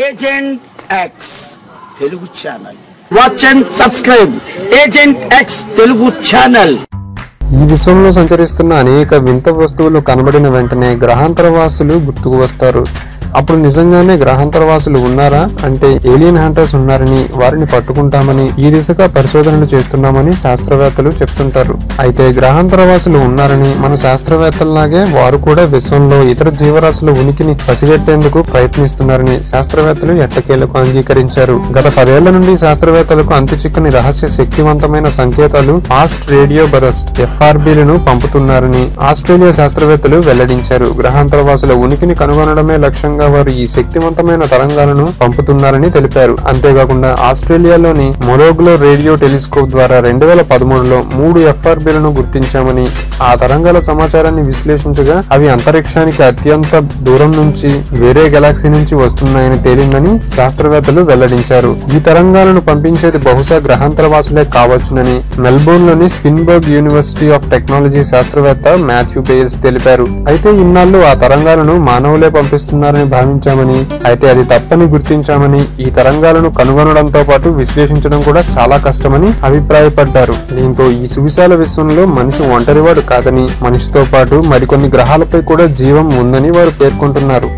Agent X Telugu channel. Watch and subscribe agent X Telugu channel. ఈ విశ్వంలో సంచరిస్తున్న అనేక వింత వస్తువులు కనబడిన వెంటనే గ్రహాంతరవాసులు గుర్తుకు వస్తారు. అప్పుడు నిజంగానే గ్రహాంతరవాసులు ఉన్నారా అంటే ఏలియన్ హంటర్స్ ఉన్నారని, వారిని పట్టుకుంటామని ఈ దిశగా పరిశోధనలు చేస్తున్నామని శాస్త్రవేత్తలు చెప్తుంటారు. అయితే గ్రహాంతరవాసులు ఉన్నారని, మన శాస్త్రవేత్తల్లాగే వారు కూడా విశ్వంలో ఇతర జీవరాశుల ఉనికిని పసిగట్టేందుకు ప్రయత్నిస్తున్నారని శాస్త్రవేత్తలు ఎట్టకేలకు అంగీకరించారు. గత 10 ఏళ్ల నుండి శాస్త్రవేత్తలకు అంతుచిక్కని రహస్య శక్తివంతమైన సంకేతాలు ఫాస్ట్ రేడియో బరస్ట్ FRBలను పంపుతున్నారని ఆస్ట్రేలియా శాస్త్రవేత్తలు వెల్లడించారు. గ్రహాంతరవాసుల ఉనికిని కనుగొనడమే లక్ష్యంగా వారు ఈ శక్తివంతమైన తరంగాలను పంపుతున్నారని తెలిపారు. అంతేకాకుండా ఆస్ట్రేలియాలోని మొరోగ్లో రేడియో టెలిస్కోప్ ద్వారా 2013లో 3 FRBలను గుర్తించామని, ఆ తరంగాల సమాచారాన్ని విశ్లేషించగా అవి అంతరిక్షానికి అత్యంత దూరం నుంచి వేరే గెలాక్సీ నుంచి వస్తున్నాయని తేలిందని శాస్త్రవేత్తలు వెల్లడించారు. ఈ తరంగాలను పంపించేది బహుశా గ్రహాంతరవాసులే కావచ్చునని మెల్బోర్న్ లోని స్పిన్బర్గ్ యూనివర్సిటీ ఆఫ్ టెక్నాలజీ శాస్త్రవేత్త మాథ్యూ బేల్స్ తెలిపారు. అయితే ఇన్నాళ్లు ఆ తరంగాలను మానవులే పంపిస్తున్నారని భావించామని, అయితే అది తప్పని గుర్తించామని, ఈ తరంగాలను కనుగొనడంతో పాటు విశ్లేషించడం కూడా చాలా కష్టమని అభిప్రాయపడ్డారు. దీంతో ఈ సువిశాల విశ్వంలో మనిషి ఒంటరివాడు కాదని, మనిషితో పాటు మరికొన్ని గ్రహాలపై కూడా జీవం ఉందని వారు పేర్కొంటున్నారు.